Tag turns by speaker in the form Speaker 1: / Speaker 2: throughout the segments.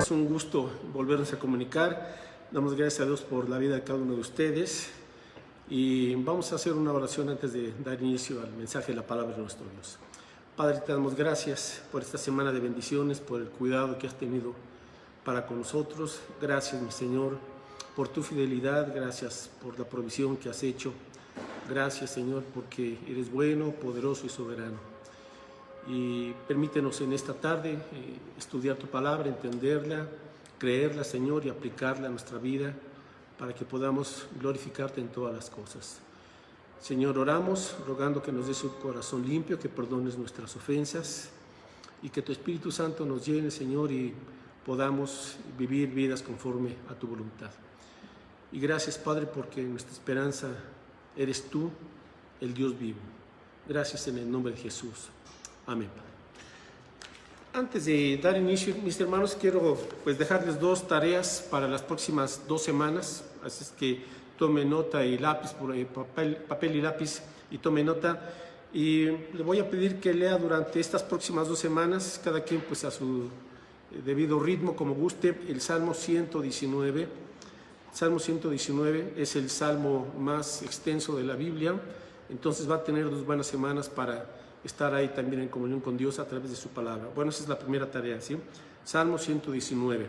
Speaker 1: Es un gusto volvernos a comunicar. Damos gracias a Dios por la vida de cada uno de ustedes y vamos a hacer una oración antes de dar inicio al mensaje de la palabra de nuestro Dios. Padre, te damos gracias por esta semana de bendiciones, por el cuidado que has tenido para con nosotros. Gracias, mi Señor, por tu fidelidad, gracias por la provisión que has hecho. Gracias, Señor, porque eres bueno, poderoso y soberano. Y permítenos en esta tarde estudiar tu palabra, entenderla, creerla, Señor, y aplicarla a nuestra vida para que podamos glorificarte en todas las cosas. Señor, oramos rogando que nos des un corazón limpio, que perdones nuestras ofensas y que tu Espíritu Santo nos llene, Señor, y podamos vivir vidas conforme a tu voluntad. Y gracias, Padre, porque nuestra esperanza eres tú, el Dios vivo. Gracias en el nombre de Jesús. Amén. Antes de dar inicio, mis hermanos, quiero dejarles dos tareas para las próximas 2 semanas. Así es que tome nota y lápiz, papel y lápiz, y tome nota. Y le voy a pedir que lea durante estas próximas 2 semanas, cada quien a su debido ritmo, como guste, el Salmo 119. Salmo 119 es el salmo más extenso de la Biblia, entonces va a tener 2 buenas semanas para estar ahí también en comunión con Dios a través de su palabra. Bueno, esa es la primera tarea, ¿sí? Salmo 119.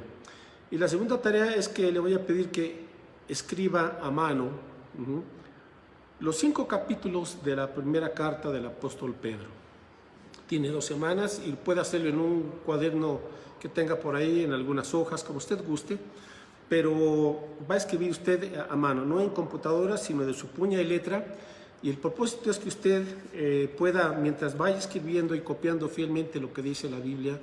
Speaker 1: Y la segunda tarea es que le voy a pedir que escriba a mano los 5 capítulos de la primera carta del apóstol Pedro. Tiene 2 semanas y puede hacerlo en un cuaderno que tenga por ahí, en algunas hojas, como usted guste, pero va a escribir usted a mano, no en computadora, sino de su puño y letra. Y el propósito es que usted pueda, mientras vaya escribiendo y copiando fielmente lo que dice la Biblia,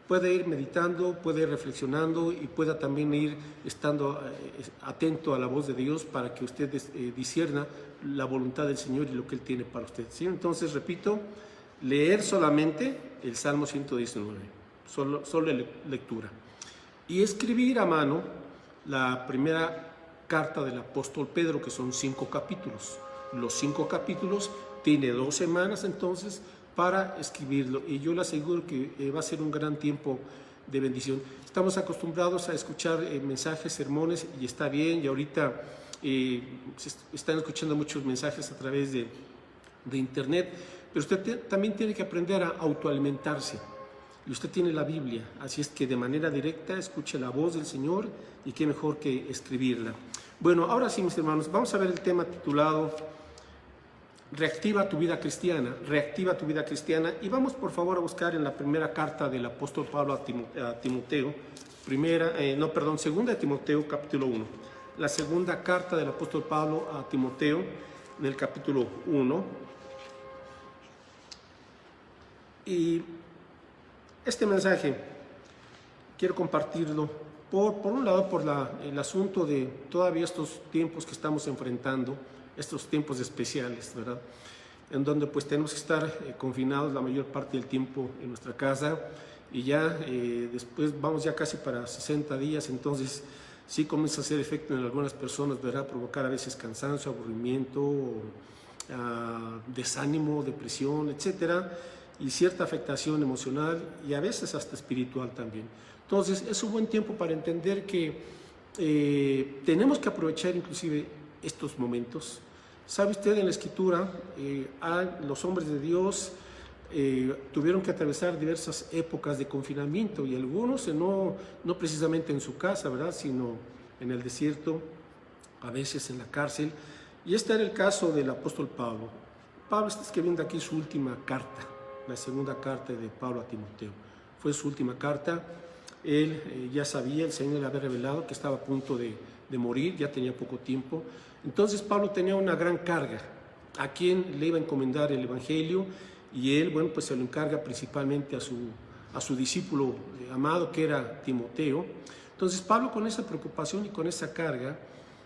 Speaker 1: pueda ir meditando, pueda ir reflexionando y pueda también ir estando atento a la voz de Dios para que usted discierna la voluntad del Señor y lo que Él tiene para usted, ¿sí? Entonces, repito, leer solamente el Salmo 119, solo lectura. Y escribir a mano la primera carta del apóstol Pedro, que son 5 capítulos. Los 5 capítulos, tiene 2 semanas entonces para escribirlo, y yo le aseguro que va a ser un gran tiempo de bendición. Estamos acostumbrados a escuchar mensajes, sermones, y está bien, y ahorita se están escuchando muchos mensajes a través de internet, pero usted también tiene que aprender a autoalimentarse, y usted tiene la Biblia, así es que de manera directa escuche la voz del Señor, y qué mejor que escribirla. Bueno, ahora sí, mis hermanos, vamos a ver el tema titulado Reactiva tu vida cristiana, reactiva tu vida cristiana, y vamos por favor a buscar en la primera carta del apóstol Pablo a Timoteo, segunda de Timoteo capítulo 1, la segunda carta del apóstol Pablo a Timoteo en el capítulo 1, y este mensaje quiero compartirlo por un lado por el asunto de todavía estos tiempos que estamos enfrentando, estos tiempos especiales, ¿verdad? En donde tenemos que estar confinados la mayor parte del tiempo en nuestra casa, y ya después vamos ya casi para 60 días, entonces sí comienza a hacer efecto en algunas personas, ¿verdad? Provocar a veces cansancio, aburrimiento, desánimo, depresión, etcétera, y cierta afectación emocional y a veces hasta espiritual también. Entonces es un buen tiempo para entender que tenemos que aprovechar inclusive estos momentos. ¿Sabe usted, en la Escritura los hombres de Dios tuvieron que atravesar diversas épocas de confinamiento, y algunos no precisamente en su casa, ¿verdad?, sino en el desierto, a veces en la cárcel, y este era el caso del apóstol Pablo. Pablo está escribiendo aquí su última carta, la segunda carta de Pablo a Timoteo. Fue su última carta. Él ya sabía, el Señor le había revelado que estaba a punto de morir, ya tenía poco tiempo. Entonces Pablo tenía una gran carga. ¿A quién le iba a encomendar el Evangelio? Y él, se lo encarga principalmente a su discípulo amado, que era Timoteo. Entonces Pablo, con esa preocupación y con esa carga,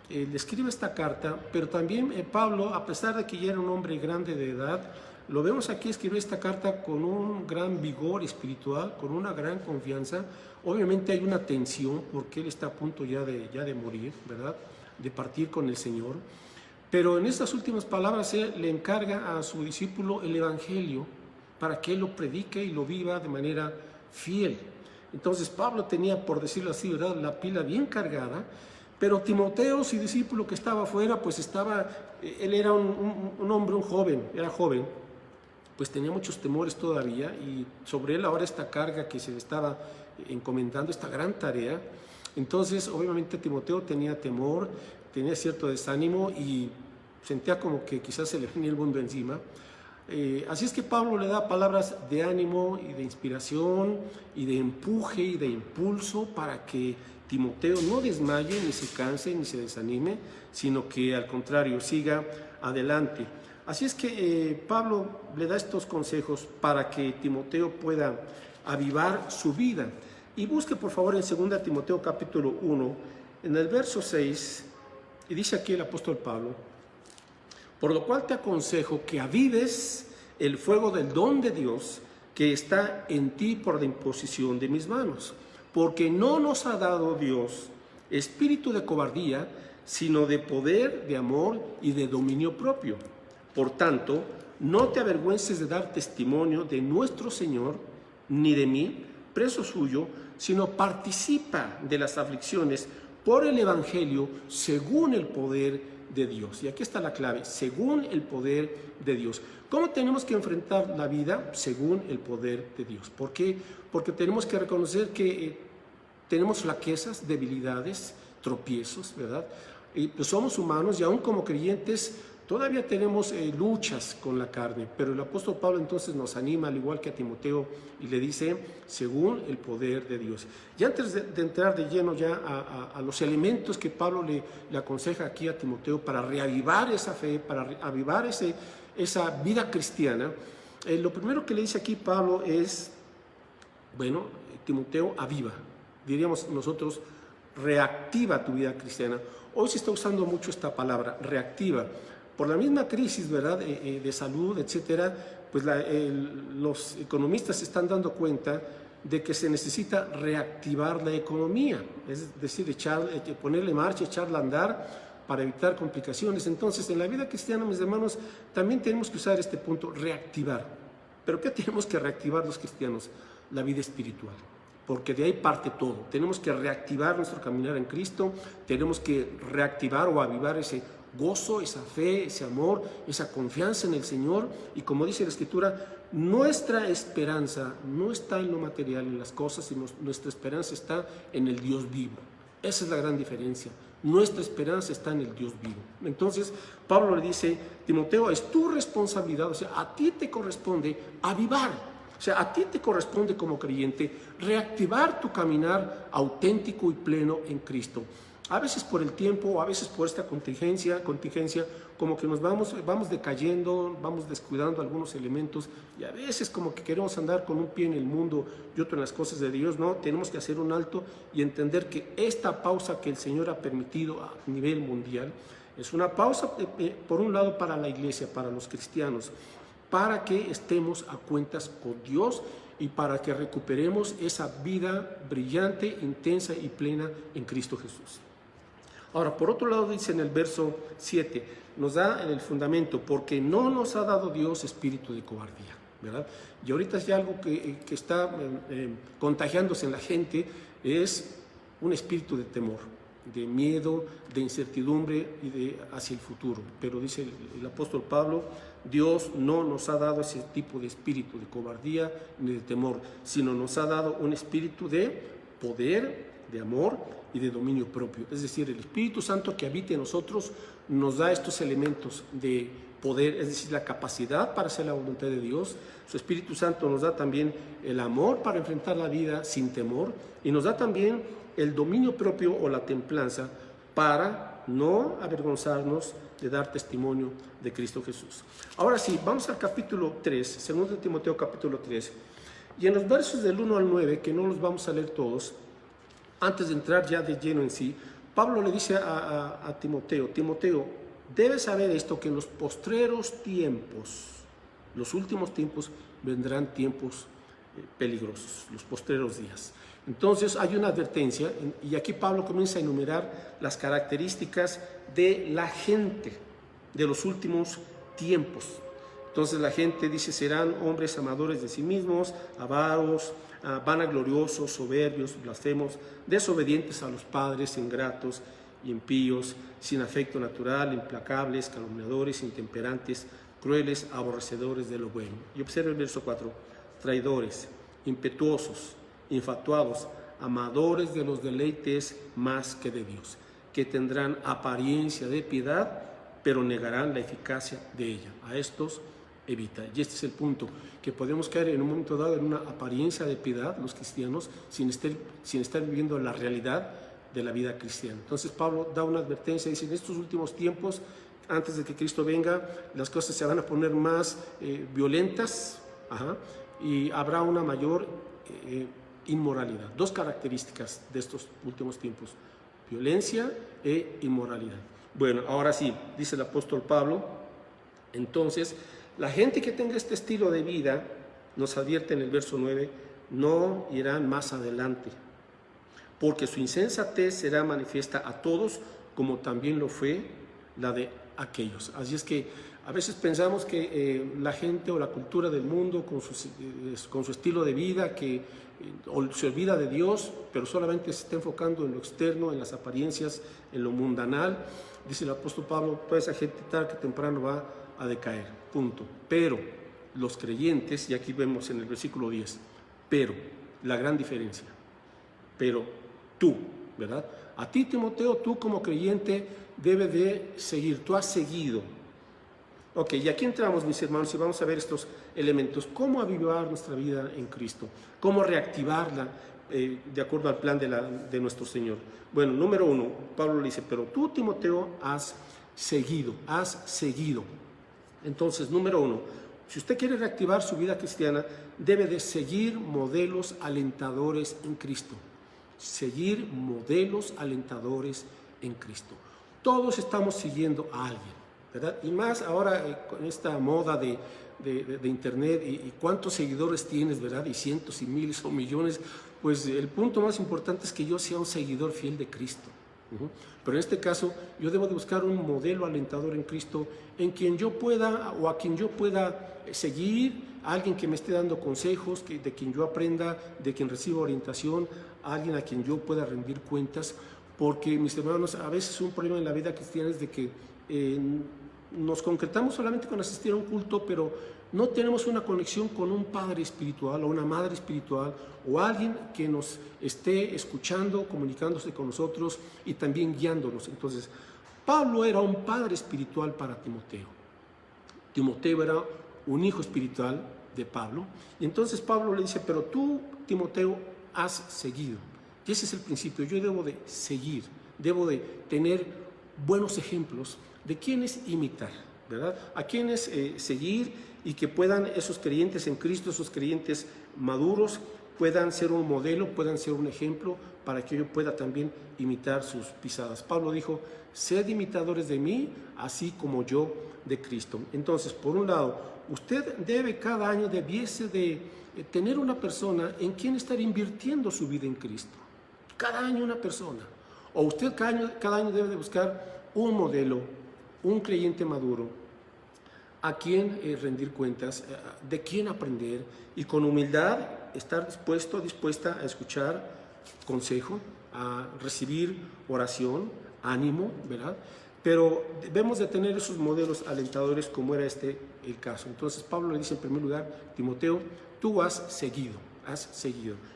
Speaker 1: le escribe esta carta, pero también Pablo, a pesar de que ya era un hombre grande de edad, lo vemos aquí escribir esta carta con un gran vigor espiritual, con una gran confianza. Obviamente hay una tensión porque él está a punto ya de morir, ¿verdad?, de partir con el Señor. Pero en estas últimas palabras él le encarga a su discípulo el Evangelio para que él lo predique y lo viva de manera fiel. Entonces Pablo tenía, por decirlo así, ¿verdad?, la pila bien cargada, pero Timoteo, su discípulo que estaba afuera, pues él era un hombre, un joven, era joven, pues tenía muchos temores todavía, y sobre él ahora esta carga que se le estaba encomendando, esta gran tarea. Entonces obviamente Timoteo tenía temor, tenía cierto desánimo y sentía como que quizás se le venía el mundo encima. Así es que Pablo le da palabras de ánimo y de inspiración y de empuje y de impulso para que Timoteo no desmaye, ni se canse, ni se desanime, sino que al contrario siga adelante. Así es que Pablo le da estos consejos para que Timoteo pueda avivar su vida. Y busque por favor en 2 Timoteo capítulo 1, en el verso 6, y dice aquí el apóstol Pablo: por lo cual te aconsejo que avives el fuego del don de Dios que está en ti por la imposición de mis manos. Porque no nos ha dado Dios espíritu de cobardía, sino de poder, de amor y de dominio propio. Por tanto, no te avergüences de dar testimonio de nuestro Señor, ni de mí, preso suyo, sino participa de las aflicciones por el Evangelio según el poder de Dios. Y aquí está la clave: según el poder de Dios. ¿Cómo tenemos que enfrentar la vida? Según el poder de Dios. ¿Por qué? Porque tenemos que reconocer que tenemos flaquezas, debilidades, tropiezos, ¿verdad? Y pues somos humanos, y aún como creyentes todavía tenemos luchas con la carne, pero el apóstol Pablo entonces nos anima, al igual que a Timoteo, y le dice: según el poder de Dios. Y antes de entrar de lleno ya a los elementos que Pablo le aconseja aquí a Timoteo para reavivar esa fe, para avivar esa vida cristiana, lo primero que le dice aquí Pablo es: bueno, Timoteo, aviva. Diríamos nosotros, reactiva tu vida cristiana. Hoy se está usando mucho esta palabra, reactiva. Por la misma crisis, ¿verdad?, de salud, etcétera, pues los economistas se están dando cuenta de que se necesita reactivar la economía, es decir, ponerle marcha, echarla a andar para evitar complicaciones. Entonces, en la vida cristiana, mis hermanos, también tenemos que usar este punto, reactivar. ¿Pero qué tenemos que reactivar los cristianos? La vida espiritual, porque de ahí parte todo. Tenemos que reactivar nuestro caminar en Cristo, tenemos que reactivar o avivar ese gozo, esa fe, ese amor, esa confianza en el Señor. Y como dice la Escritura, nuestra esperanza no está en lo material, en las cosas, sino nuestra esperanza está en el Dios vivo. Esa es la gran diferencia. Nuestra esperanza está en el Dios vivo. Entonces, Pablo le dice: Timoteo, es tu responsabilidad, o sea, a ti te corresponde avivar. O sea, a ti te corresponde como creyente reactivar tu caminar auténtico y pleno en Cristo. A veces por el tiempo, a veces por esta contingencia, como que nos vamos decayendo, vamos descuidando algunos elementos, y a veces como que queremos andar con un pie en el mundo y otro en las cosas de Dios. No, tenemos que hacer un alto y entender que esta pausa que el Señor ha permitido a nivel mundial es una pausa, por un lado, para la iglesia, para los cristianos, para que estemos a cuentas con Dios y para que recuperemos esa vida brillante, intensa y plena en Cristo Jesús. Ahora, por otro lado, dice en el verso 7, nos da el fundamento: porque no nos ha dado Dios espíritu de cobardía, ¿verdad? Y ahorita es algo que está contagiándose en la gente, es un espíritu de temor, de miedo, de incertidumbre y hacia el futuro. Pero dice el apóstol Pablo: Dios no nos ha dado ese tipo de espíritu de cobardía ni de temor, sino nos ha dado un espíritu de poder, de amor y de dominio propio. Es decir, el Espíritu Santo que habita en nosotros nos da estos elementos de poder, es decir, la capacidad para hacer la voluntad de Dios. Su Espíritu Santo nos da también el amor para enfrentar la vida sin temor, y nos da también el dominio propio o la templanza para no avergonzarnos de dar testimonio de Cristo Jesús. Ahora sí, vamos al capítulo 3, 2 Timoteo capítulo 3, y en los versos del 1 al 9, que no los vamos a leer todos, antes de entrar ya de lleno en sí, Pablo le dice a Timoteo: Timoteo, debes saber esto, que en los postreros tiempos, los últimos tiempos, vendrán tiempos peligrosos, los postreros días. Entonces hay una advertencia, y aquí Pablo comienza a enumerar las características de la gente de los últimos tiempos. Entonces la gente dice, serán hombres amadores de sí mismos, avaros, vanagloriosos, soberbios, blasfemos, desobedientes a los padres, ingratos, impíos, sin afecto natural, implacables, calumniadores, intemperantes, crueles, aborrecedores de lo bueno. Y observa el verso 4, traidores, impetuosos, infatuados, amadores de los deleites más que de Dios, que tendrán apariencia de piedad, pero negarán la eficacia de ella. A estos evita. Y este es el punto, que podemos caer en un momento dado en una apariencia de piedad, los cristianos, sin estar viviendo la realidad de la vida cristiana. Entonces Pablo da una advertencia, dice, en estos últimos tiempos, antes de que Cristo venga, las cosas se van a poner más violentas, y habrá una mayor inmoralidad. Dos características de estos últimos tiempos, violencia e inmoralidad. Bueno, ahora sí, dice el apóstol Pablo, entonces, la gente que tenga este estilo de vida, nos advierte en el verso 9, no irán más adelante, porque su insensatez será manifiesta a todos, como también lo fue la de aquellos. Así es que a veces pensamos que la gente o la cultura del mundo, con su estilo de vida, que se olvida de Dios, pero solamente se está enfocando en lo externo, en las apariencias, en lo mundanal. Dice el apóstol Pablo, toda esa gente tarde que temprano va a decaer, punto. Pero los creyentes, y aquí vemos en el versículo 10, pero, la gran diferencia, pero tú, ¿verdad? A ti, Timoteo, tú como creyente debes de seguir, tú has seguido. Ok, y aquí entramos, mis hermanos, y vamos a ver estos elementos, cómo avivar nuestra vida en Cristo, cómo reactivarla de acuerdo al plan de nuestro Señor. Bueno, número 1, Pablo le dice, pero tú, Timoteo, has seguido. Entonces, número 1, si usted quiere reactivar su vida cristiana, debe de seguir modelos alentadores en Cristo. Seguir modelos alentadores en Cristo. Todos estamos siguiendo a alguien, ¿verdad? Y más ahora con esta moda de internet y cuántos seguidores tienes, ¿verdad? Y cientos y miles o millones, pues el punto más importante es que yo sea un seguidor fiel de Cristo. Pero en este caso yo debo de buscar un modelo alentador en Cristo en quien yo pueda o a quien yo pueda seguir, a alguien que me esté dando consejos, de quien yo aprenda, de quien reciba orientación, a alguien a quien yo pueda rendir cuentas, porque mis hermanos, a veces un problema en la vida cristiana es de que nos concretamos solamente con asistir a un culto, pero no tenemos una conexión con un padre espiritual o una madre espiritual o alguien que nos esté escuchando, comunicándose con nosotros y también guiándonos. Entonces, Pablo era un padre espiritual para Timoteo. Timoteo era un hijo espiritual de Pablo. Y entonces Pablo le dice, pero tú, Timoteo, has seguido. Y ese es el principio. Yo debo de seguir, debo de tener buenos ejemplos de quienes imitar, ¿verdad? A quienes seguir y que puedan esos creyentes en Cristo, esos creyentes maduros, puedan ser un modelo, puedan ser un ejemplo para que yo pueda también imitar sus pisadas. Pablo dijo, sed imitadores de mí, así como yo de Cristo. Entonces, por un lado, usted debe cada año, debiese de tener una persona en quien estar invirtiendo su vida en Cristo. Cada año una persona. O usted cada año debe de buscar un modelo, un creyente maduro, a quien rendir cuentas, de quien aprender y con humildad estar dispuesta a escuchar consejo, a recibir oración, ánimo, ¿verdad? Pero debemos de tener esos modelos alentadores como era el caso. Entonces Pablo le dice en primer lugar, Timoteo, tú has seguido.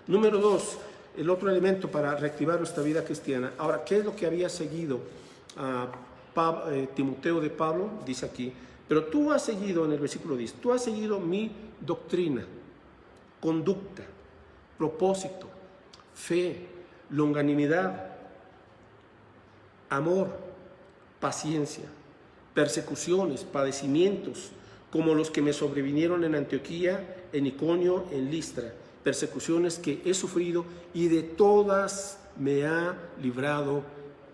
Speaker 1: Número 2, el otro elemento para reactivar nuestra vida cristiana. Ahora, ¿qué es lo que había seguido Timoteo de Pablo? Dice aquí, pero tú has seguido, en el versículo 10, tú has seguido mi doctrina, conducta, propósito, fe, longanimidad, amor, paciencia, persecuciones, padecimientos, como los que me sobrevinieron en Antioquía, en Iconio, en Listra, persecuciones que he sufrido y de todas me ha librado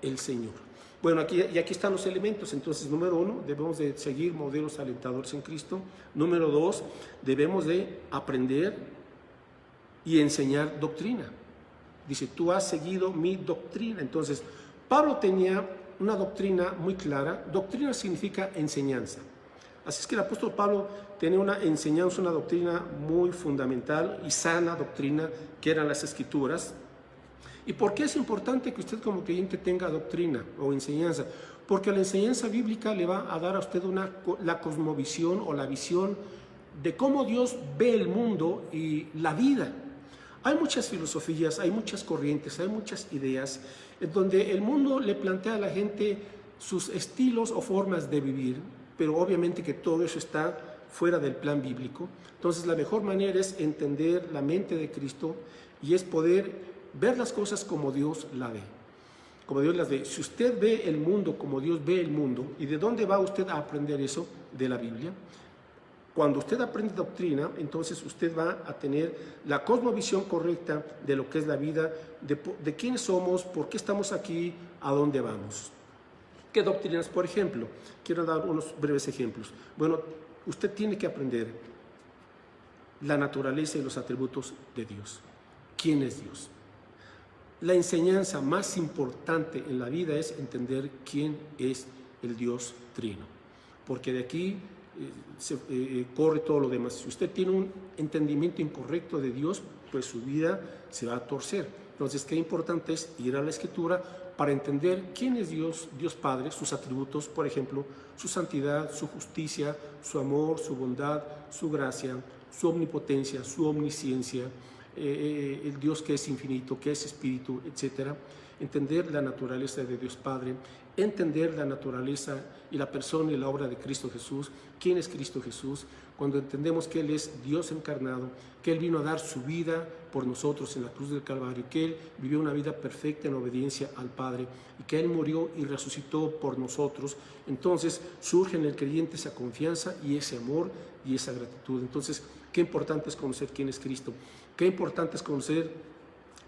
Speaker 1: el Señor. Bueno, aquí están los elementos. Entonces, número 1, debemos de seguir modelos alentadores en Cristo. Número 2, debemos de aprender y enseñar doctrina. Dice, tú has seguido mi doctrina. Entonces, Pablo tenía una doctrina muy clara. Doctrina significa enseñanza. Así es que el apóstol Pablo tenía una enseñanza, una doctrina muy fundamental y sana doctrina, que eran las Escrituras. ¿Y por qué es importante que usted como creyente tenga doctrina o enseñanza? Porque la enseñanza bíblica le va a dar a usted la cosmovisión o la visión de cómo Dios ve el mundo y la vida. Hay muchas filosofías, hay muchas corrientes, hay muchas ideas en donde el mundo le plantea a la gente sus estilos o formas de vivir, pero obviamente que todo eso está fuera del plan bíblico. Entonces la mejor manera es entender la mente de Cristo y es poder ver las cosas como Dios la ve, como Dios las ve. Si usted ve el mundo como Dios ve el mundo, ¿y de dónde va usted a aprender eso? De la Biblia. Cuando usted aprende doctrina, entonces usted va a tener la cosmovisión correcta de lo que es la vida, de quiénes somos, por qué estamos aquí, a dónde vamos. ¿Qué doctrinas? Por ejemplo, quiero dar unos breves ejemplos. Bueno, usted tiene que aprender la naturaleza y los atributos de Dios. ¿Quién es Dios? La enseñanza más importante en la vida es entender quién es el Dios Trino, porque de aquí corre todo lo demás. Si usted tiene un entendimiento incorrecto de Dios, pues su vida se va a torcer. Entonces, qué importante es ir a la Escritura para entender quién es Dios, Dios Padre, sus atributos, por ejemplo, su santidad, su justicia, su amor, su bondad, su gracia, su omnipotencia, su omnisciencia, el Dios que es infinito, que es espíritu, etc. Entender la naturaleza de Dios Padre, entender la naturaleza y la persona y la obra de Cristo Jesús. ¿Quién es Cristo Jesús? Cuando entendemos que Él es Dios encarnado, que Él vino a dar su vida por nosotros en la cruz del Calvario, que Él vivió una vida perfecta en obediencia al Padre y que Él murió y resucitó por nosotros, entonces surge en el creyente esa confianza y ese amor y esa gratitud. Entonces, qué importante es conocer quién es Cristo, qué importante es conocer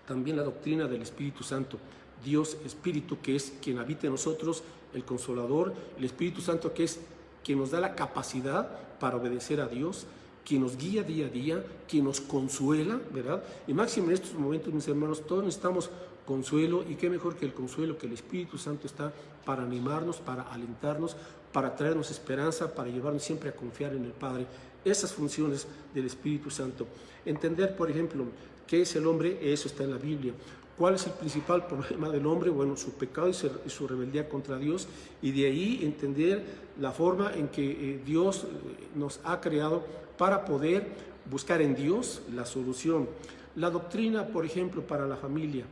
Speaker 1: también la doctrina del Espíritu Santo. Dios Espíritu, que es quien habita en nosotros, el Consolador, el Espíritu Santo, que es quien nos da la capacidad para obedecer a Dios, quien nos guía día a día, quien nos consuela, ¿verdad? Y máximo en estos momentos, mis hermanos, todos necesitamos consuelo, y qué mejor que el consuelo, que el Espíritu Santo está para animarnos, para alentarnos, para traernos esperanza, para llevarnos siempre a confiar en el Padre. Esas funciones del Espíritu Santo. Entender, por ejemplo, qué es el hombre, eso está en la Biblia. ¿Cuál es el principal problema del hombre? Bueno, su pecado y su rebeldía contra Dios, y de ahí entender la forma en que Dios nos ha creado para poder buscar en Dios la solución. La doctrina, por ejemplo, para la familia.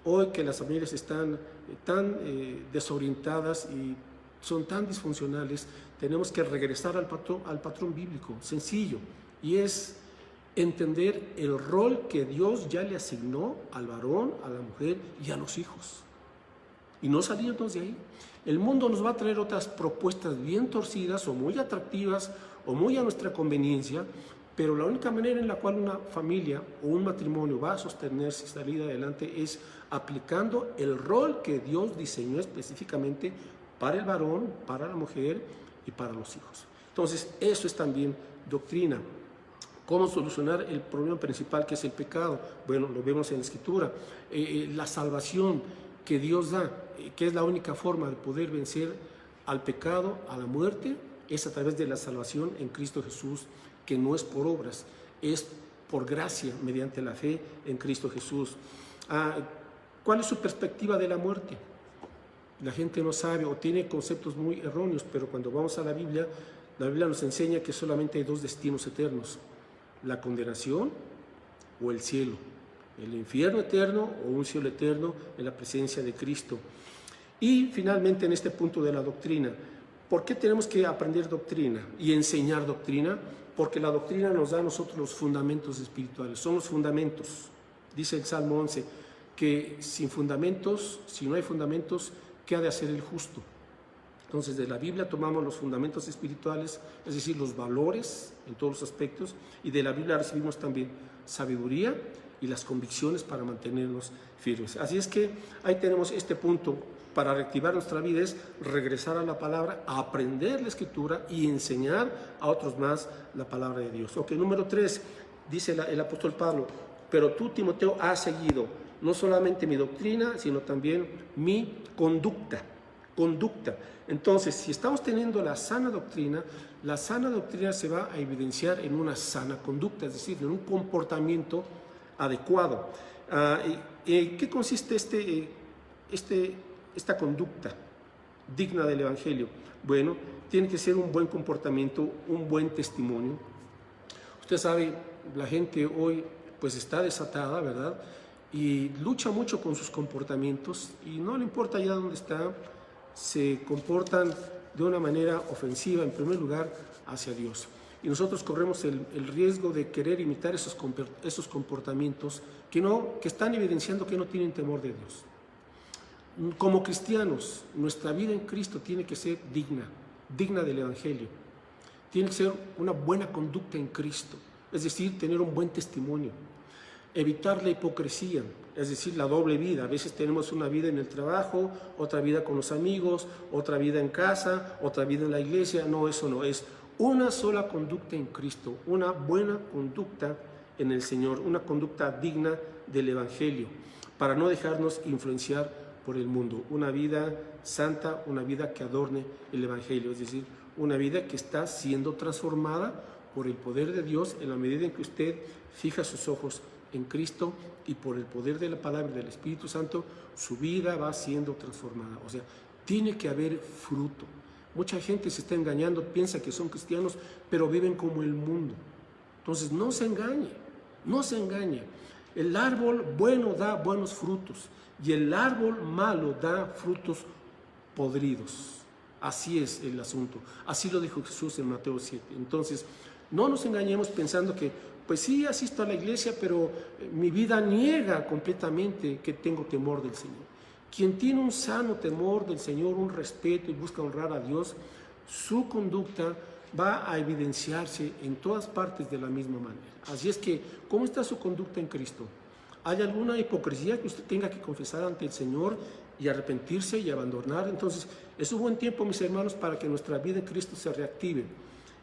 Speaker 1: Hoy que las familias están tan desorientadas y son tan disfuncionales, tenemos que regresar al patrón bíblico, sencillo, y es entender el rol que Dios ya le asignó al varón, a la mujer y a los hijos. Y no salirnos de ahí. El mundo nos va a traer otras propuestas bien torcidas o muy atractivas o muy a nuestra conveniencia, pero la única manera en la cual una familia o un matrimonio va a sostenerse y salir adelante es aplicando el rol que Dios diseñó específicamente para el varón, para la mujer y para los hijos. Entonces, eso es también doctrina. ¿Cómo solucionar el problema principal, que es el pecado? Bueno, lo vemos en la Escritura. La salvación que Dios da, que es la única forma de poder vencer al pecado, a la muerte, es a través de la salvación en Cristo Jesús, que no es por obras, es por gracia, mediante la fe en Cristo Jesús. ¿Cuál es su perspectiva de la muerte? La gente no sabe o tiene conceptos muy erróneos, pero cuando vamos a la Biblia nos enseña que solamente hay dos destinos eternos: la condenación o el cielo, el infierno eterno o un cielo eterno en la presencia de Cristo. Y finalmente, en este punto de la doctrina, ¿por qué tenemos que aprender doctrina y enseñar doctrina? Porque la doctrina nos da a nosotros los fundamentos espirituales, son los fundamentos. Dice el Salmo 11 que sin fundamentos, si no hay fundamentos, ¿qué ha de hacer el justo? Entonces, de la Biblia tomamos los fundamentos espirituales, es decir, los valores en todos los aspectos, y de la Biblia recibimos también sabiduría y las convicciones para mantenernos firmes. Así es que ahí tenemos este punto. Para reactivar nuestra vida es regresar a la palabra, a aprender la Escritura y enseñar a otros más la palabra de Dios. Ok, número 3, dice el apóstol Pablo: pero tú, Timoteo, has seguido no solamente mi doctrina, sino también mi conducta. conducta. Entonces, si estamos teniendo la sana doctrina se va a evidenciar en una sana conducta, es decir, en un comportamiento adecuado. ¿Qué consiste esta conducta digna del Evangelio? Bueno, tiene que ser un buen comportamiento, un buen testimonio. Usted sabe, la gente hoy pues está desatada, ¿verdad? Y lucha mucho con sus comportamientos y no le importa ya dónde está, se comportan de una manera ofensiva, en primer lugar, hacia Dios. Y nosotros corremos el riesgo de querer imitar esos comportamientos que están evidenciando que no tienen temor de Dios. Como cristianos, nuestra vida en Cristo tiene que ser digna del Evangelio. Tiene que ser una buena conducta en Cristo, es decir, tener un buen testimonio. Evitar la hipocresía, es decir, la doble vida. A veces tenemos una vida en el trabajo, otra vida con los amigos, otra vida en casa, otra vida en la iglesia. No, eso no es. Una sola conducta en Cristo, una buena conducta en el Señor, una conducta digna del Evangelio, para no dejarnos influenciar por el mundo. Una vida santa, una vida que adorne el Evangelio, es decir, una vida que está siendo transformada por el poder de Dios en la medida en que usted fija sus ojos en Cristo y por el poder de la palabra del Espíritu Santo, su vida va siendo transformada. O sea, tiene que haber fruto. Mucha gente se está engañando, piensa que son cristianos, pero viven como el mundo. Entonces, no se engañe. El árbol bueno da buenos frutos y el árbol malo da frutos podridos. Así es el asunto. Así lo dijo Jesús en Mateo 7. Entonces, no nos engañemos pensando que, pues sí, asisto a la iglesia, pero mi vida niega completamente que tengo temor del Señor. Quien tiene un sano temor del Señor, un respeto y busca honrar a Dios, su conducta va a evidenciarse en todas partes de la misma manera. Así es que, ¿cómo está su conducta en Cristo? ¿Hay alguna hipocresía que usted tenga que confesar ante el Señor y arrepentirse y abandonar? Entonces, es un buen tiempo, mis hermanos, para que nuestra vida en Cristo se reactive.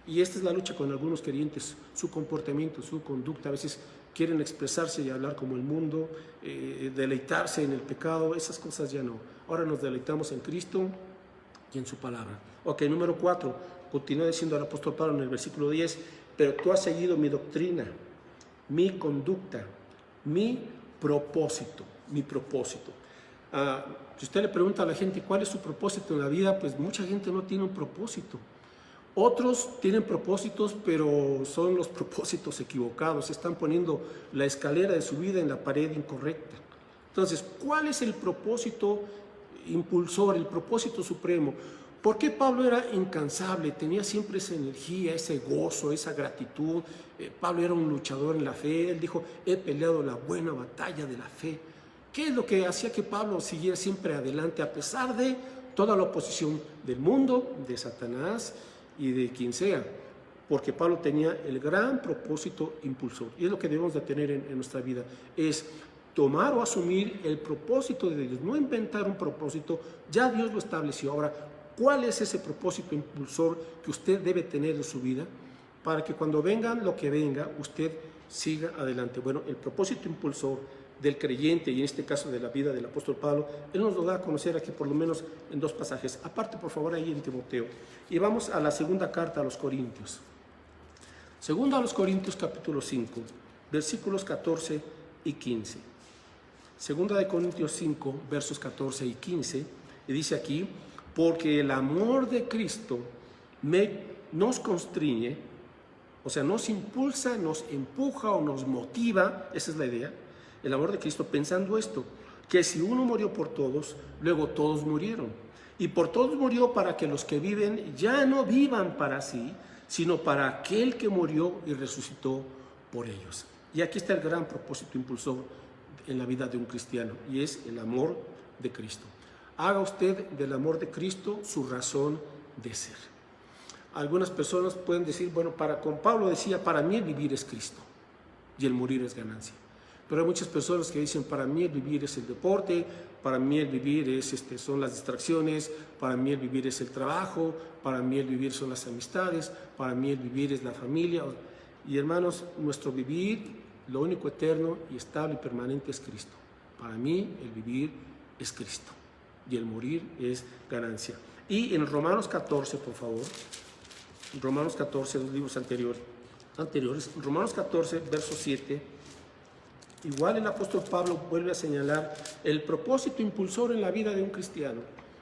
Speaker 1: Y esta es la lucha con algunos creyentes, su comportamiento, su conducta. A veces quieren expresarse y hablar como el mundo, deleitarse en el pecado, esas cosas ya no. Ahora nos deleitamos en Cristo y en su palabra. Ok, número 4, continúa diciendo el apóstol Pablo en el versículo 10, pero tú has seguido mi doctrina, mi conducta, mi propósito. Si usted le pregunta a la gente cuál es su propósito en la vida, pues mucha gente no tiene un propósito. Otros tienen propósitos, pero son los propósitos equivocados. Están poniendo la escalera de su vida en la pared incorrecta. Entonces, ¿cuál es el propósito impulsor, el propósito supremo? ¿Por qué Pablo era incansable? Tenía siempre esa energía, ese gozo, esa gratitud. Pablo era un luchador en la fe. Él dijo, he peleado la buena batalla de la fe. ¿Qué es lo que hacía que Pablo siguiera siempre adelante a pesar de toda la oposición del mundo, de Satanás y de quien sea? Porque Pablo tenía el gran propósito impulsor. Y es lo que debemos de tener en nuestra vida, es tomar o asumir el propósito de Dios, no inventar un propósito, ya Dios lo estableció. Ahora, ¿cuál es ese propósito impulsor que usted debe tener en su vida para que cuando venga lo que venga, usted siga adelante? Bueno, el propósito impulsor del creyente, y en este caso de la vida del apóstol Pablo, él nos lo da a conocer aquí por lo menos en 2 pasajes. Aparte, por favor, ahí en Timoteo. Y vamos a la segunda carta a los Corintios. Segunda a los Corintios, capítulo 5, versículos 14 y 15. Segunda de Corintios 5, versos 14 y 15, y dice aquí, porque el amor de Cristo nos constriñe, o sea, nos impulsa, nos empuja o nos motiva, esa es la idea, el amor de Cristo, pensando esto, que si uno murió por todos, luego todos murieron. Y por todos murió para que los que viven ya no vivan para sí, sino para aquel que murió y resucitó por ellos. Y aquí está el gran propósito impulsor en la vida de un cristiano, y es el amor de Cristo. Haga usted del amor de Cristo su razón de ser. Algunas personas pueden decir, bueno, con Pablo decía, para mí el vivir es Cristo y el morir es ganancia. Pero hay muchas personas que dicen, para mí el vivir es el deporte, para mí el vivir son las distracciones, para mí el vivir es el trabajo, para mí el vivir son las amistades, para mí el vivir es la familia. Y hermanos, nuestro vivir, lo único eterno y estable y permanente es Cristo. Para mí el vivir es Cristo. y el morir es ganancia. Y en Romanos 14, por favor, Romanos 14, los libros anteriores, Romanos 14, verso 7, igual el apóstol Pablo vuelve a señalar el propósito impulsor en la vida de un cristiano.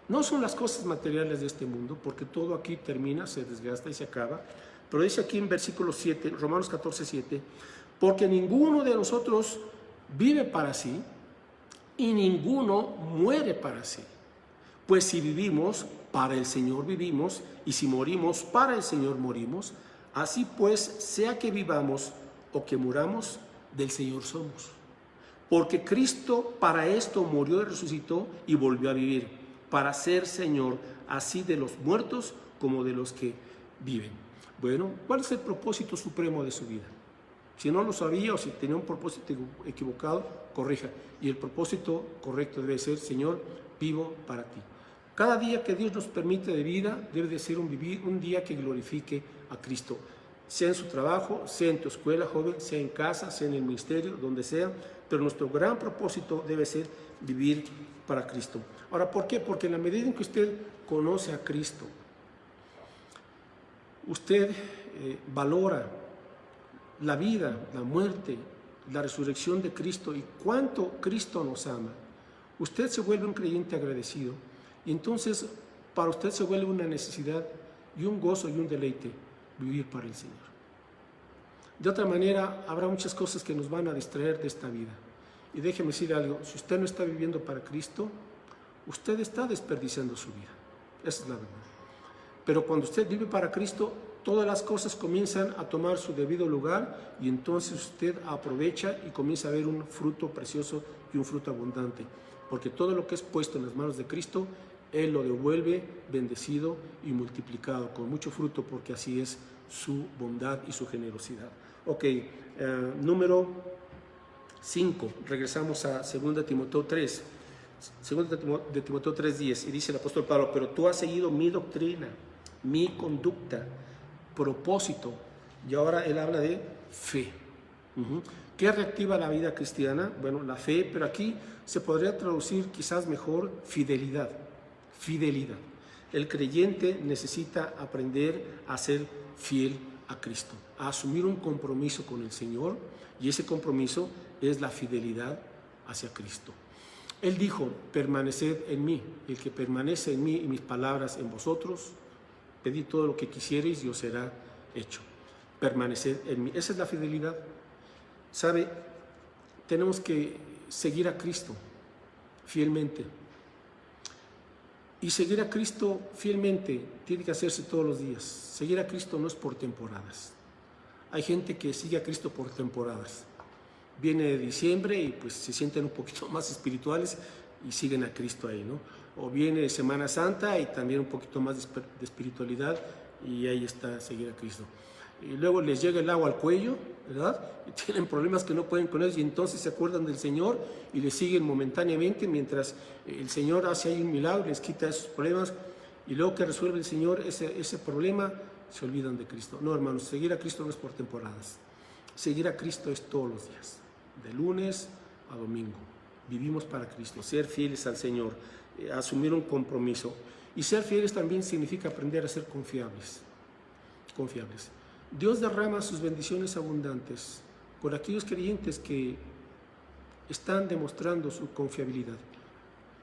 Speaker 1: No son las cosas materiales de este mundo, porque todo aquí termina, se desgasta y se acaba, pero dice aquí en versículo 7, Romanos 14, 7, porque ninguno de nosotros vive para sí y ninguno muere para sí. Pues si vivimos, para el Señor vivimos, y si morimos, para el Señor morimos. Así pues, sea que vivamos o que muramos, del Señor somos. Porque Cristo para esto murió y resucitó y volvió a vivir, para ser Señor, así de los muertos como de los que viven. Bueno, ¿cuál es el propósito supremo de su vida? Si no lo sabía o si tenía un propósito equivocado, corrija. Y el propósito correcto debe ser: Señor, vivo para ti. Cada día que Dios nos permite de vida debe de ser un día que glorifique a Cristo. Sea en su trabajo, sea en tu escuela, joven, sea en casa, sea en el ministerio, donde sea. Pero nuestro gran propósito debe ser vivir para Cristo. Ahora, ¿por qué? Porque en la medida en que usted conoce a Cristo, usted valora la vida, la muerte, la resurrección de Cristo y cuánto Cristo nos ama. Usted se vuelve un creyente agradecido y entonces para usted se vuelve una necesidad y un gozo y un deleite vivir para el Señor. De otra manera, habrá muchas cosas que nos van a distraer de esta vida. Y déjeme decir algo: si usted no está viviendo para Cristo, usted está desperdiciando su vida. Esa es la verdad. Pero cuando usted vive para Cristo, todas las cosas comienzan a tomar su debido lugar y entonces usted aprovecha y comienza a ver un fruto precioso y un fruto abundante. Porque todo lo que es puesto en las manos de Cristo, Él lo devuelve bendecido y multiplicado, con mucho fruto, porque así es su bondad y su generosidad. Ok, número 5, regresamos a 2 Timoteo 3. 2 de Timoteo 3:10, y dice el apóstol Pablo: pero tú has seguido mi doctrina, mi conducta, propósito. Y ahora él habla de fe. ¿Qué reactiva la vida cristiana? Bueno, la fe, pero aquí se podría traducir quizás mejor fidelidad. Fidelidad. El creyente necesita aprender a ser fiel a Cristo, a asumir un compromiso con el Señor, y ese compromiso es la fidelidad hacia Cristo. Él dijo: permaneced en mí. El que permanece en mí y mis palabras en vosotros, pedid todo lo que quisiereis y os será hecho. Permaneced en mí. Esa es la fidelidad. ¿Sabe? Tenemos que seguir a Cristo fielmente. Y seguir a Cristo fielmente tiene que hacerse todos los días. Seguir a Cristo no es por temporadas. Hay gente que sigue a Cristo por temporadas. Viene diciembre y pues se sienten un poquito más espirituales y siguen a Cristo ahí, ¿no? O viene Semana Santa y también un poquito más de espiritualidad y ahí está, seguir a Cristo. Y luego les llega el agua al cuello, ¿verdad? Y tienen problemas que no pueden con ellos y entonces se acuerdan del Señor y le siguen momentáneamente mientras el Señor hace ahí un milagro, les quita esos problemas, y luego que resuelve el Señor ese problema, se olvidan de Cristo. No, hermanos, seguir a Cristo no es por temporadas. Seguir a Cristo es todos los días, de lunes a domingo. Vivimos para Cristo, ser fieles al Señor, asumir un compromiso. Y ser fieles también significa aprender a ser confiables. Confiables. Dios derrama sus bendiciones abundantes por aquellos creyentes que están demostrando su confiabilidad.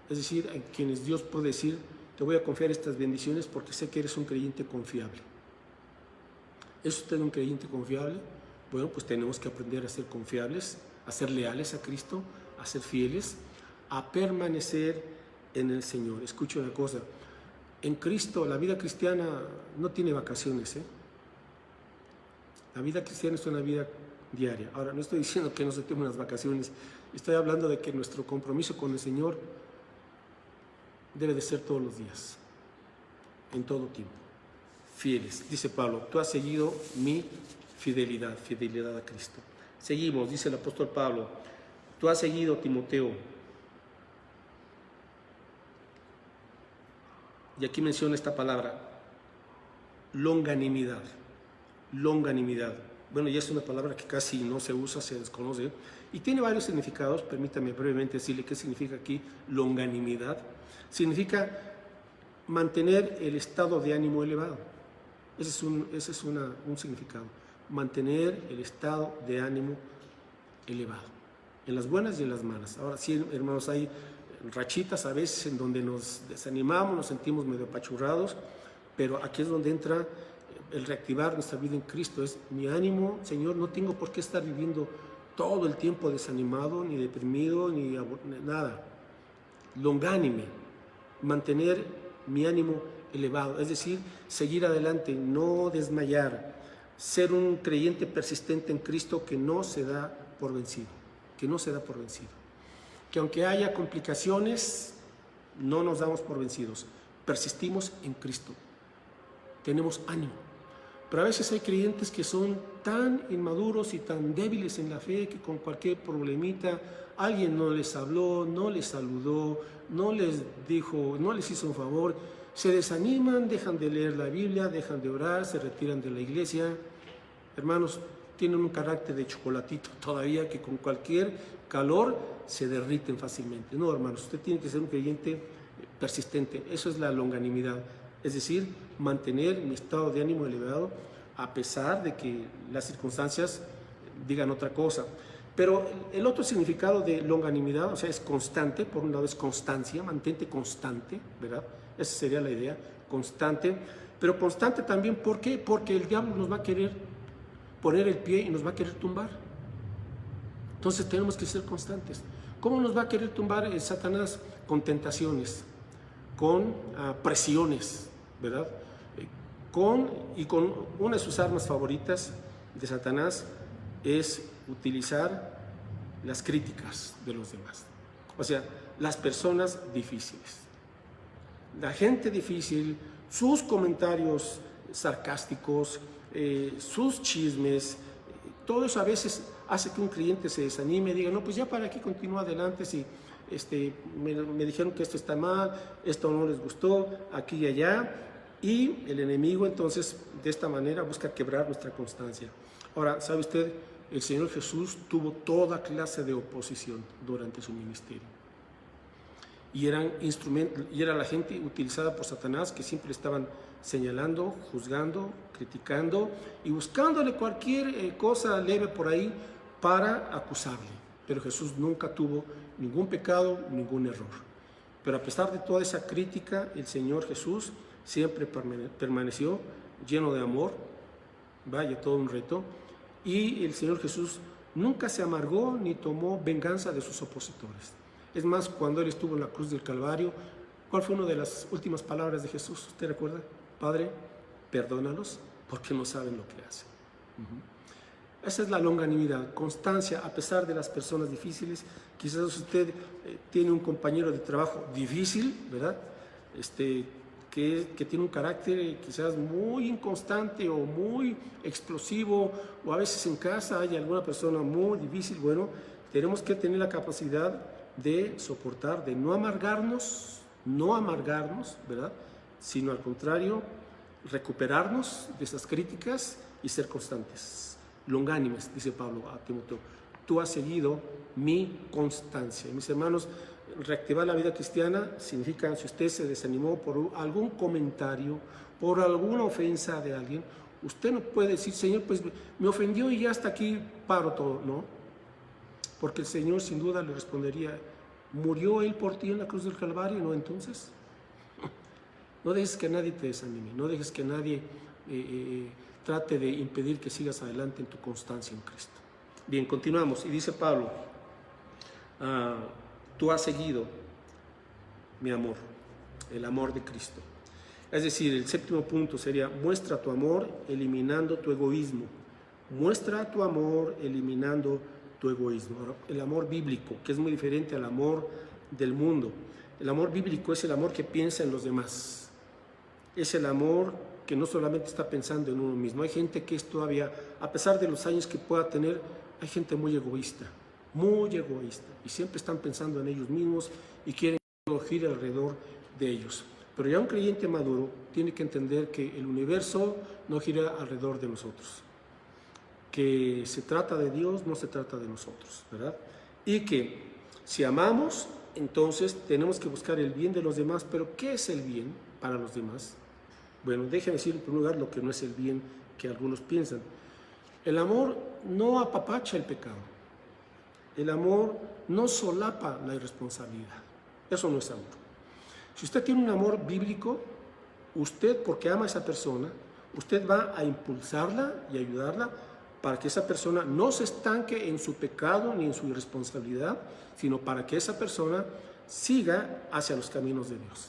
Speaker 1: Es decir, a quienes Dios puede decir: te voy a confiar estas bendiciones porque sé que eres un creyente confiable. ¿Es usted un creyente confiable? Bueno, pues tenemos que aprender a ser confiables, a ser leales a Cristo, a ser fieles, a permanecer en el Señor. Escuche una cosa: en Cristo la vida cristiana no tiene vacaciones, ¿eh? La vida cristiana es una vida diaria. Ahora, no estoy diciendo que no se tomen las vacaciones, estoy hablando de que nuestro compromiso con el Señor debe de ser todos los días, en todo tiempo. Fieles, dice Pablo: tú has seguido mi fidelidad, fidelidad a Cristo. Seguimos, dice el apóstol Pablo: tú has seguido, Timoteo. Y aquí menciona esta palabra: longanimidad. Longanimidad. bueno, ya es una palabra que casi no se usa, se desconoce, y tiene varios significados. Permítame brevemente decirle qué significa aquí longanimidad. Significa mantener el estado de ánimo elevado. Ese es un significado. Mantener el estado de ánimo elevado, en las buenas y en las malas. Ahora sí, hermanos, hay rachitas a veces en donde nos desanimamos, nos sentimos medio apachurrados, pero aquí es donde entra el reactivar nuestra vida en Cristo. Es mi ánimo, Señor, no tengo por qué estar viviendo todo el tiempo desanimado, ni deprimido, ni nada. Longánime, mantener mi ánimo elevado, es decir, seguir adelante, no desmayar, ser un creyente persistente en Cristo que no se da por vencido, que aunque haya complicaciones, no nos damos por vencidos, persistimos en Cristo, tenemos ánimo. Pero a veces hay creyentes que son tan inmaduros y tan débiles en la fe que con cualquier problemita, alguien no les habló, no les saludó, no les dijo, no les hizo un favor, se desaniman, dejan de leer la Biblia, dejan de orar, se retiran de la iglesia. Hermanos, tienen un carácter de chocolatito todavía que con cualquier calor se derriten fácilmente. No, hermanos, usted tiene que ser un creyente persistente. Eso es la longanimidad. Es decir, mantener mi estado de ánimo elevado a pesar de que las circunstancias digan otra cosa. Pero el otro significado de longanimidad, o sea, es constante. Por un lado es constancia, mantente constante, ¿verdad? Esa sería la idea, constante. Pero constante también, ¿por qué? Porque el diablo nos va a querer poner el pie y nos va a querer tumbar. Entonces tenemos que ser constantes. ¿Cómo nos va a querer tumbar Satanás? Con tentaciones, con presiones, ¿verdad? Con una de sus armas favoritas de Satanás es utilizar las críticas de los demás. O sea, las personas difíciles. La gente difícil, sus comentarios sarcásticos, sus chismes, todo eso a veces hace que un cliente se desanime y diga, no, pues ya para qué continúo adelante si me dijeron que esto está mal, esto no les gustó, aquí y allá. Y el enemigo entonces de esta manera busca quebrar nuestra constancia. Ahora, ¿sabe usted? El Señor Jesús tuvo toda clase de oposición durante su ministerio. Y era la gente utilizada por Satanás que siempre estaban señalando, juzgando, criticando y buscándole cualquier cosa leve por ahí para acusarle. Pero Jesús nunca tuvo ningún pecado, ningún error. Pero a pesar de toda esa crítica, el Señor Jesús siempre permaneció lleno de amor. Vaya, todo un reto. Y el Señor Jesús nunca se amargó ni tomó venganza de sus opositores. Es más, cuando Él estuvo en la cruz del Calvario, ¿cuál fue una de las últimas palabras de Jesús? ¿Usted recuerda? Padre, perdónalos porque no saben lo que hacen. Esa es la longanimidad, constancia a pesar de las personas difíciles. Quizás usted tiene un compañero de trabajo difícil, ¿verdad? Que tiene un carácter quizás muy inconstante o muy explosivo, o a veces en casa hay alguna persona muy difícil. Bueno, tenemos que tener la capacidad de soportar, de no amargarnos, ¿verdad? Sino al contrario, recuperarnos de esas críticas y ser constantes. Longánimes, dice Pablo a Timoteo, tú has seguido mi constancia. Mis hermanos, reactivar la vida cristiana significa, si usted se desanimó por algún comentario, por alguna ofensa de alguien, usted no puede decir, Señor, pues me ofendió y ya hasta aquí paro todo, ¿no? Porque el Señor sin duda le respondería, ¿murió Él por ti en la cruz del Calvario? ¿No? Entonces, no dejes que nadie te desanime, no dejes que nadie trate de impedir que sigas adelante en tu constancia en Cristo. Bien, continuamos. Y dice Pablo, tú has seguido mi amor, el amor de Cristo. Es decir, el séptimo punto sería, muestra tu amor eliminando tu egoísmo. Muestra tu amor eliminando tu egoísmo. El amor bíblico, que es muy diferente al amor del mundo. El amor bíblico es el amor que piensa en los demás. Es el amor que no solamente está pensando en uno mismo. Hay gente que es todavía, a pesar de los años que pueda tener, hay gente muy egoísta, y siempre están pensando en ellos mismos y quieren que todo gire alrededor de ellos. Pero ya un creyente maduro tiene que entender que el universo no gira alrededor de nosotros. que se trata de Dios, no se trata de nosotros, ¿verdad? Y que si amamos, entonces tenemos que buscar el bien de los demás, pero ¿qué es el bien para los demás? Bueno, déjenme decir en primer lugar lo que no es el bien que algunos piensan. El amor no apapacha el pecado. El amor no solapa la irresponsabilidad. Eso no es amor. Si usted tiene un amor bíblico, usted, porque ama a esa persona, usted va a impulsarla y ayudarla para que esa persona no se estanque en su pecado ni en su irresponsabilidad, sino para que esa persona siga hacia los caminos de Dios,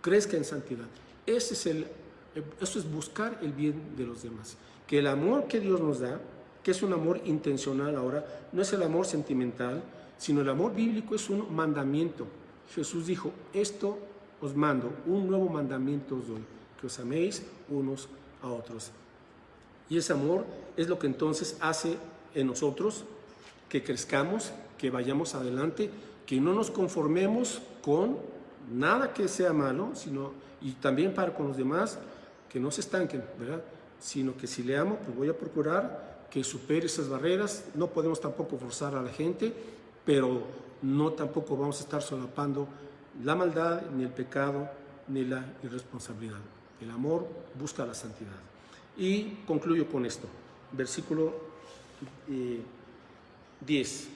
Speaker 1: crezca en santidad. Eso es buscar el bien de los demás. Que el amor que Dios nos da, que es un amor intencional ahora, no es el amor sentimental, sino el amor bíblico es un mandamiento. Jesús dijo, esto os mando, un nuevo mandamiento os doy, que os améis unos a otros. Y ese amor es lo que entonces hace en nosotros que crezcamos, que vayamos adelante, que no nos conformemos con nada que sea malo, sino, y también para con los demás, que no se estanquen, ¿verdad? Sino que si le amo, pues voy a procurar que supere esas barreras. No podemos tampoco forzar a la gente, pero no tampoco vamos a estar solapando la maldad, ni el pecado, ni la irresponsabilidad. El amor busca la santidad. Y concluyo con esto, versículo 10.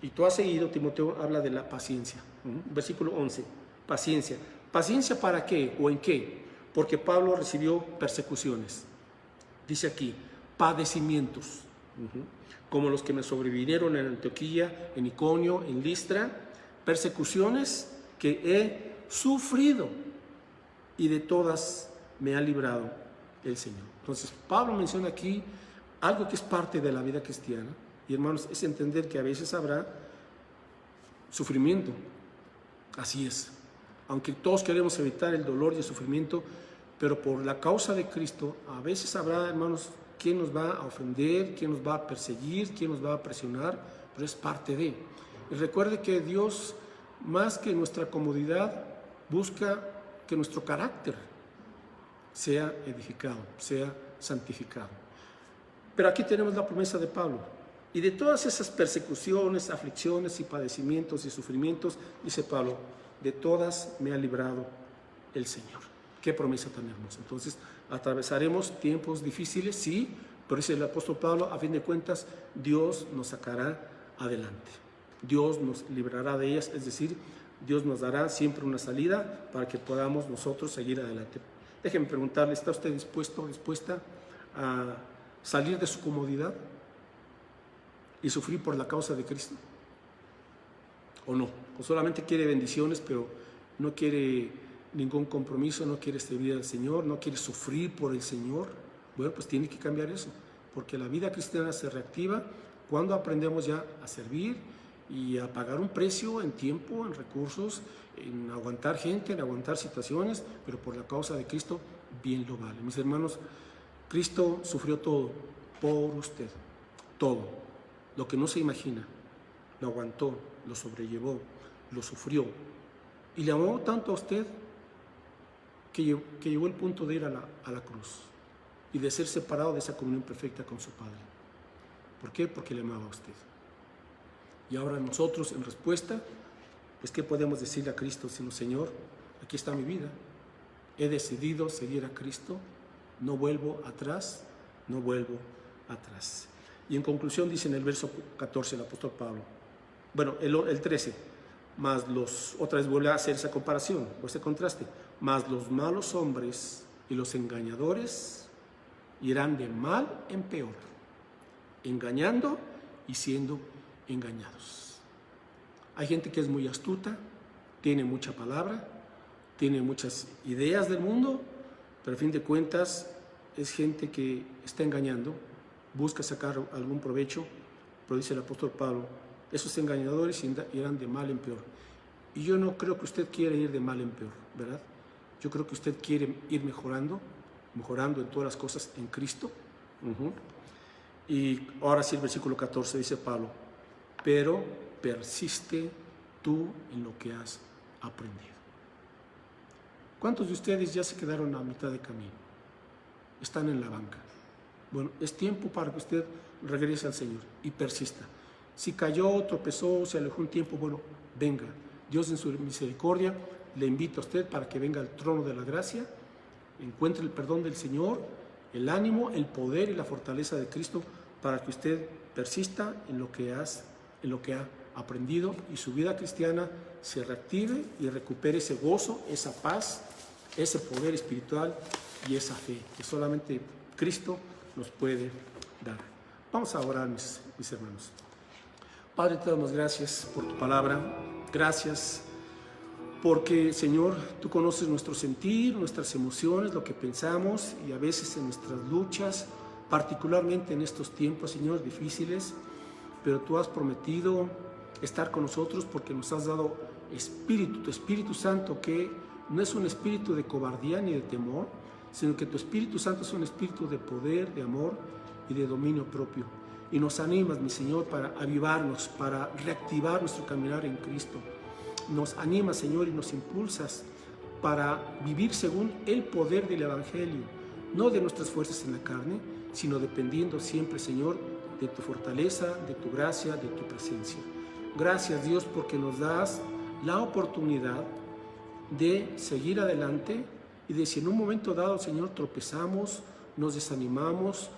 Speaker 1: Y tú has seguido, Timoteo habla de la paciencia. Versículo 11, paciencia. ¿Paciencia para qué o en qué? Porque Pablo recibió persecuciones. Dice aquí, padecimientos, como los que me sobrevinieron en Antioquía, en Iconio, en Listra, persecuciones que he sufrido y de todas me ha librado el Señor. Entonces, Pablo menciona aquí algo que es parte de la vida cristiana, y hermanos, es entender que a veces habrá sufrimiento. Así es. Aunque todos queremos evitar el dolor y el sufrimiento, pero por la causa de Cristo, a veces habrá, hermanos, quien nos va a ofender, quien nos va a perseguir, quien nos va a presionar, pero es parte de. Y recuerde que Dios, más que nuestra comodidad, busca que nuestro carácter sea edificado, sea santificado. Pero aquí tenemos la promesa de Pablo. Y de todas esas persecuciones, aflicciones y padecimientos y sufrimientos, dice Pablo, de todas me ha librado el Señor. Qué promesa tan hermosa. Entonces, atravesaremos tiempos difíciles, sí, pero dice el apóstol Pablo, a fin de cuentas, Dios nos sacará adelante. Dios nos librará de ellas, es decir, Dios nos dará siempre una salida para que podamos nosotros seguir adelante. Déjenme preguntarle, ¿está usted dispuesta a salir de su comodidad y sufrir por la causa de Cristo? ¿O no? O solamente quiere bendiciones, pero no quiere ningún compromiso, no quiere servir al Señor, no quiere sufrir por el Señor. Bueno, pues tiene que cambiar eso, porque la vida cristiana se reactiva cuando aprendemos ya a servir y a pagar un precio en tiempo, en recursos, en aguantar gente, en aguantar situaciones, pero por la causa de Cristo bien lo vale. Mis hermanos, Cristo sufrió todo por usted, todo, lo que no se imagina, lo aguantó, lo sobrellevó, lo sufrió y le amó tanto a usted que llegó el punto de ir a la cruz y de ser separado de esa comunión perfecta con su Padre. ¿Por qué? Porque le amaba a usted. Y ahora nosotros, en respuesta, pues ¿qué podemos decirle a Cristo sino, Señor, aquí está mi vida, he decidido seguir a Cristo, no vuelvo atrás, no vuelvo atrás. Y en conclusión dice en el verso 14 el apóstol Pablo, bueno, el 13, otra vez vuelve a hacer esa comparación, o ese contraste, mas los malos hombres y los engañadores irán de mal en peor, engañando y siendo engañados. Hay gente que es muy astuta, tiene mucha palabra, tiene muchas ideas del mundo, pero a fin de cuentas es gente que está engañando, busca sacar algún provecho, pero dice el apóstol Pablo, esos engañadores irán de mal en peor. Y yo no creo que usted quiera ir de mal en peor, ¿verdad? Yo creo que usted quiere ir mejorando en todas las cosas en Cristo. Y ahora sí el versículo 14 dice Pablo, pero persiste tú en lo que has aprendido. ¿Cuántos de ustedes ya se quedaron a mitad de camino? Están en la banca. Bueno, es tiempo para que usted regrese al Señor y persista. Si cayó, tropezó, se alejó un tiempo, bueno, venga. Dios en su misericordia le invita a usted para que venga al trono de la gracia, encuentre el perdón del Señor, el ánimo, el poder y la fortaleza de Cristo para que usted persista en lo que ha aprendido y su vida cristiana se reactive y recupere ese gozo, esa paz, ese poder espiritual y esa fe que solamente Cristo nos puede dar. Vamos a orar, mis hermanos. Padre, te damos gracias por tu palabra. Gracias porque, Señor, tú conoces nuestro sentir, nuestras emociones, lo que pensamos y a veces en nuestras luchas, particularmente en estos tiempos, Señor, difíciles, pero tú has prometido estar con nosotros porque nos has dado espíritu, tu Espíritu Santo, que no es un espíritu de cobardía ni de temor, sino que tu Espíritu Santo es un espíritu de poder, de amor y de dominio propio. Y nos animas, mi Señor, para avivarnos, para reactivar nuestro caminar en Cristo. Nos animas, Señor, y nos impulsas para vivir según el poder del Evangelio, no de nuestras fuerzas en la carne, sino dependiendo siempre, Señor, de tu fortaleza, de tu gracia, de tu presencia. Gracias, Dios, porque nos das la oportunidad de seguir adelante y de si en un momento dado, Señor, tropezamos, nos desanimamos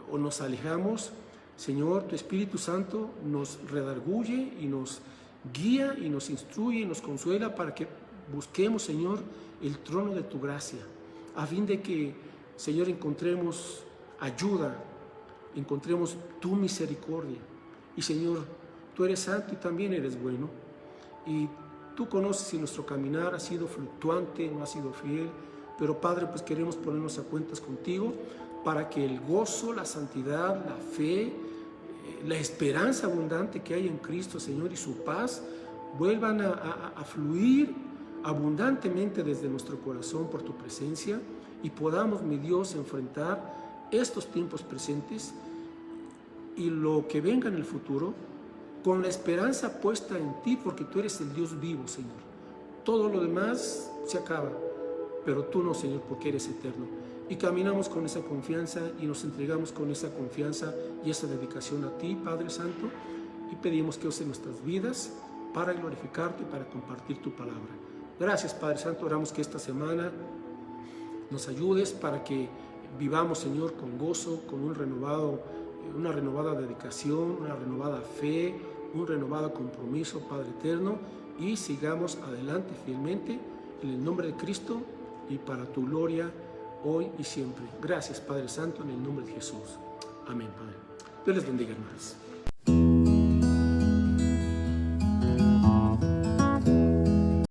Speaker 1: o nos alejamos, Señor, tu Espíritu Santo nos redarguye y nos guía y nos instruye y nos consuela para que busquemos, Señor, el trono de tu gracia, a fin de que, Señor, encontremos ayuda, encontremos tu misericordia. Y, Señor, tú eres santo y también eres bueno. Y tú conoces si nuestro caminar ha sido fluctuante, no ha sido fiel, pero, Padre, pues queremos ponernos a cuentas contigo para que el gozo, la santidad, la fe, la esperanza abundante que hay en Cristo, Señor, y su paz vuelvan a fluir abundantemente desde nuestro corazón por tu presencia y podamos, mi Dios, enfrentar estos tiempos presentes y lo que venga en el futuro con la esperanza puesta en ti, porque tú eres el Dios vivo, Señor. Todo lo demás se acaba, pero tú no, Señor, porque eres eterno. Y caminamos con esa confianza y nos entregamos con esa confianza y esa dedicación a ti, Padre Santo, y pedimos que uses nuestras vidas para glorificarte y para compartir tu palabra. Gracias, Padre Santo. Oramos que esta semana nos ayudes para que vivamos, Señor, con gozo, con una renovada dedicación, una renovada fe, un renovado compromiso, Padre eterno, y sigamos adelante fielmente en el nombre de Cristo y para tu gloria hoy y siempre. Gracias, Padre Santo, en el nombre de Jesús. Amén, Padre. Dios les bendiga, hermanos.